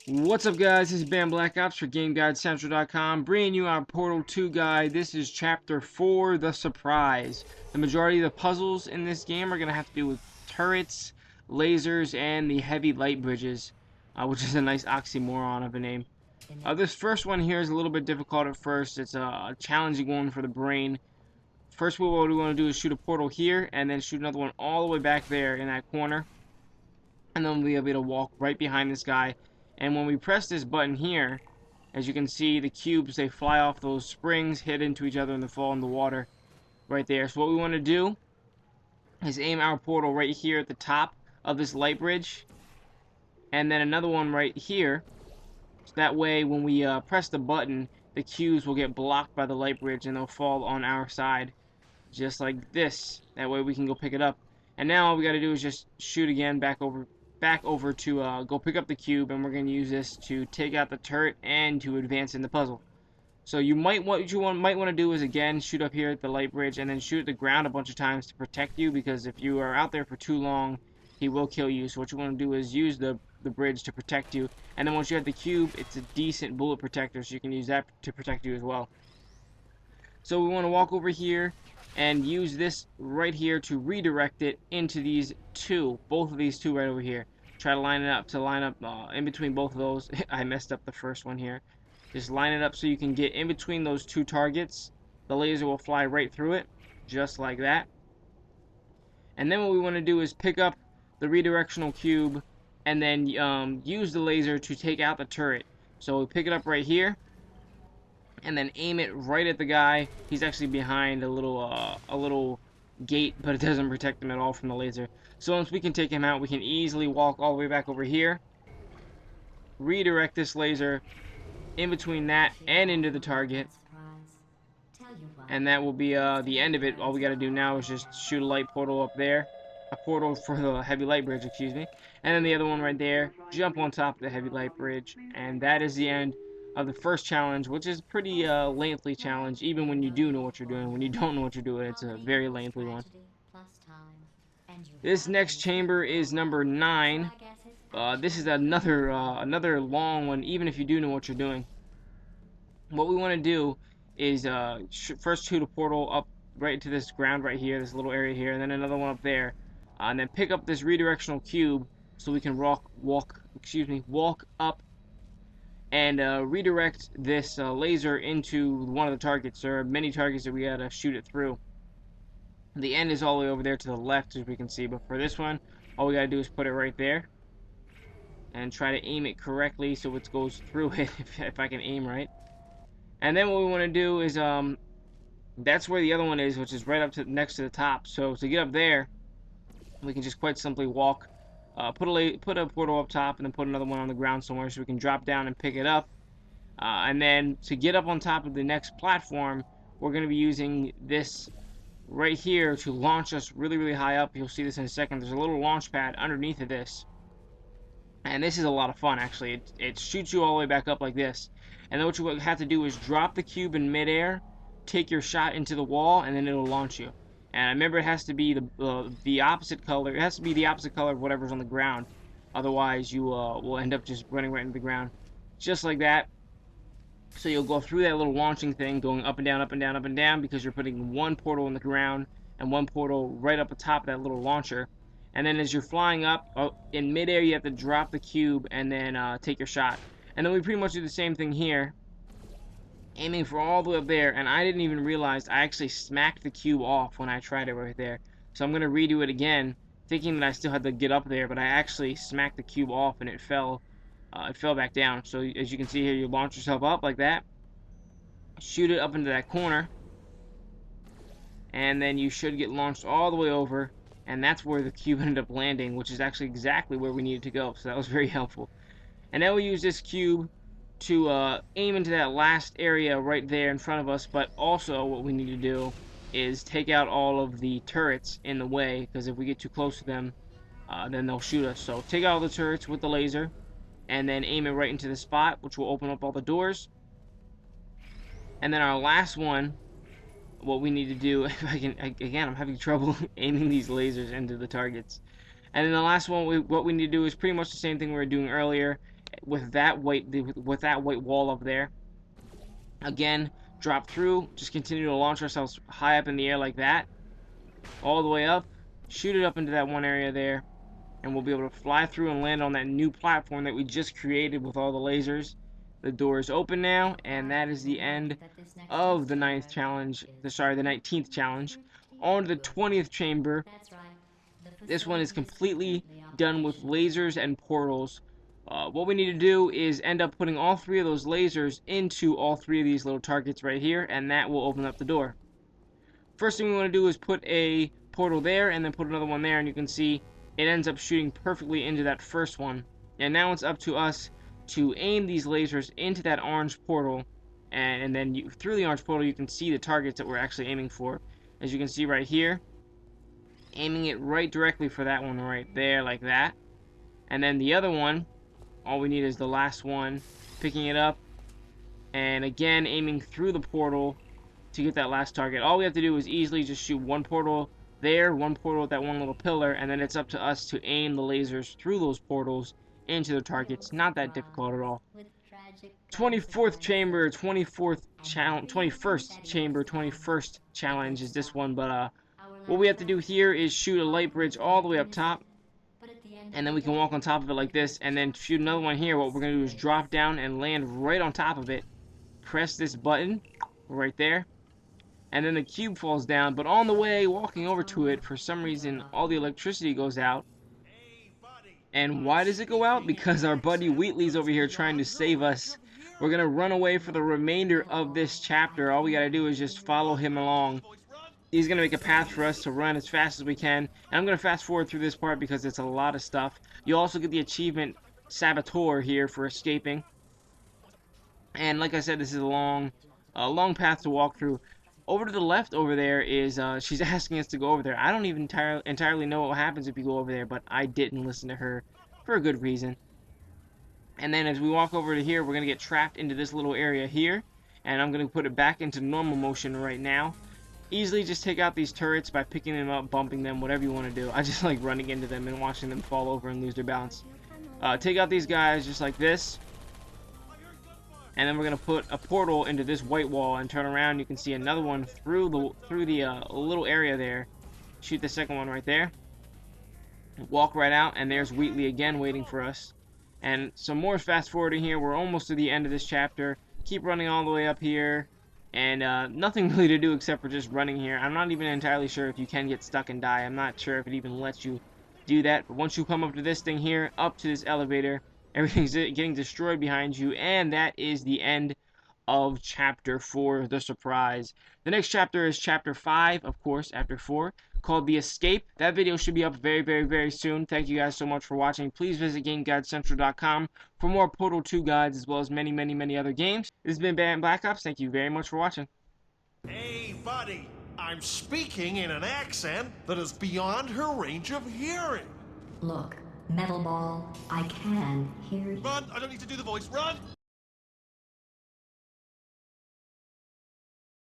What's up, guys? This is Bam Black Ops for GameGuideCentral.com, bringing you our Portal 2 guide. This is Chapter 4, The Surprise. The majority of the puzzles in this game are going to have to do with turrets, lasers, and the heavy light bridges, which is a nice oxymoron of a name. This first one here is a little bit difficult at first. It's a challenging one for the brain. First, what we want to do is shoot a portal here, and then shoot another one all the way back there in that corner. And then we'll be able to walk right behind this guy. And when we press this button here, as you can see, the cubes, they fly off those springs, hit into each other, and they fall in the water right there. So what we want to do is aim our portal right here at the top of this light bridge, and then another one right here. So that way, when we press the button, the cubes will get blocked by the light bridge, and they'll fall on our side, just like this. That way we can go pick it up. And now all we got to do is just shoot again back over to go pick up the cube, and we're going to use this to take out the turret and to advance in the puzzle. So what you might want to do is again shoot up here at the light bridge and then shoot at the ground a bunch of times to protect you, because if you are out there for too long, he will kill you. So what you want to do is use the bridge to protect you, and then once you have the cube, it's a decent bullet protector, so you can use that to protect you as well. So we want to walk over here and use this right here to redirect it into both of these two right over here. Try to line up in between both of those. I messed up the first one here. Just line it up so you can get in between those two targets. The laser will fly right through it, just like that. And then what we want to do is pick up the redirectional cube and then use the laser to take out the turret. So we pick it up right here, and then aim it right at the guy. He's actually behind a little gate, but it doesn't protect him at all from the laser. So once we can take him out, we can easily walk all the way back over here, redirect this laser in between that and into the target, and that will be the end of it. All we got to do now is just shoot a light portal up there, a portal for the heavy light bridge, excuse me, and then the other one right there, jump on top of the heavy light bridge, and that is the end of the first challenge, which is a pretty lengthy challenge, even when you do know what you're doing. When you don't know what you're doing, it's a very lengthy one. This next chamber is number 9. This is another long one, even if you do know what you're doing. What we want to do is first shoot a portal up right to this ground right here, this little area here, and then another one up there, and then pick up this redirectional cube so we can walk up and redirect this laser into one of the targets. There are many targets that we gotta shoot it through. The end is all the way over there to the left, as we can see, but for this one, all we gotta do is put it right there and try to aim it correctly so it goes through it, if I can aim right. And then what we want to do is that's where the other one is, which is right up to next to the top. So to get up there, we can just quite simply walk, put a portal up top, and then put another one on the ground somewhere so we can drop down and pick it up. And then to get up on top of the next platform, we're going to be using this right here to launch us really, really high up. You'll see this in a second. There's a little launch pad underneath of this, and this is a lot of fun, actually. It shoots you all the way back up like this, and then what you have to do is drop the cube in midair, take your shot into the wall, and then it'll launch you. And remember, it has to be the opposite color. It has to be the opposite color of whatever's on the ground. Otherwise, you will end up just running right into the ground, just like that. So you'll go through that little launching thing, going up and down, up and down, up and down, because you're putting one portal in the ground and one portal right up the top of that little launcher. And then as you're flying up in midair, you have to drop the cube and then take your shot. And then we pretty much do the same thing here, aiming for all the way up there. And I didn't even realize I actually smacked the cube off when I tried it right there. So I'm going to redo it again, thinking that I still had to get up there, but I actually smacked the cube off and it fell back down. So as you can see here, you launch yourself up like that, shoot it up into that corner, and then you should get launched all the way over, and that's where the cube ended up landing, which is actually exactly where we needed to go. So that was very helpful. And now we use this cube to aim into that last area right there in front of us, but also what we need to do is take out all of the turrets in the way, because if we get too close to them, then they'll shoot us. So take out all the turrets with the laser, and then aim it right into the spot, which will open up all the doors. And then our last one, what we need to do, if I can, again, I'm having trouble aiming these lasers into the targets. And then the last one, what we need to do is pretty much the same thing we were doing earlier, with that white wall up there. Again, drop through, just continue to launch ourselves high up in the air like that, all the way up, shoot it up into that one area there, and we'll be able to fly through and land on that new platform that we just created with all the lasers. The door is open now, and that is the end of the 19th challenge. On to the 20th chamber. This one is completely done with lasers and portals. What we need to do is end up putting all 3 of those lasers into all 3 of these little targets right here, and that will open up the door. First thing we want to do is put a portal there, and then put another one there, and you can see it ends up shooting perfectly into that first one. And now it's up to us to aim these lasers into that orange portal, and then through the orange portal you can see the targets that we're actually aiming for. As you can see right here, aiming it right directly for that one right there, like that. And then the other one, all we need is the last one, picking it up, and again aiming through the portal to get that last target. All we have to do is easily just shoot one portal there, one portal at that one little pillar, and then it's up to us to aim the lasers through those portals into the targets. Not that difficult at all. 21st chamber, 21st challenge is this one, but what we have to do here is shoot a light bridge all the way up top, and then we can walk on top of it like this, and then shoot another one here. What we're going to do is drop down and land right on top of it, press this button right there, and then the cube falls down. But on the way walking over to it, for some reason all the electricity goes out. And why does it go out? Because our buddy Wheatley's over here trying to save us. We're gonna run away for the remainder of this chapter. All we gotta do is just follow him along. He's gonna make a path for us to run as fast as we can, and I'm gonna fast forward through this part because it's a lot of stuff. You also get the achievement Saboteur here for escaping. And like I said, this is a long path to walk through. Over to the left over there is, she's asking us to go over there. I don't even entirely know what happens if you go over there, but I didn't listen to her for a good reason. And then as we walk over to here, we're going to get trapped into this little area here. And I'm going to put it back into normal motion right now. Easily just take out these turrets by picking them up, bumping them, whatever you want to do. I just like running into them and watching them fall over and lose their balance. Take out these guys just like this. And then we're going to put a portal into this white wall and turn around. You can see another one through the little area there. Shoot the second one right there. Walk right out, and there's Wheatley again waiting for us. And some more fast forwarding here. We're almost to the end of this chapter. Keep running all the way up here. And nothing really to do except for just running here. I'm not even entirely sure if you can get stuck and die. I'm not sure if it even lets you do that. But once you come up to this thing here, up to this elevator, everything's getting destroyed behind you, and that is the end of Chapter 4, The Surprise. The next chapter is Chapter 5, of course, after 4, called The Escape. That video should be up very, very, very soon. Thank you guys so much for watching. Please visit GameGuideCentral.com for more Portal 2 guides, as well as many, many, many other games. This has been Bam Black Ops. Thank you very much for watching. Hey, buddy. I'm speaking in an accent that is beyond her range of hearing. Look, Metal Ball, I can hear you. Run! I don't need to do the voice. Run!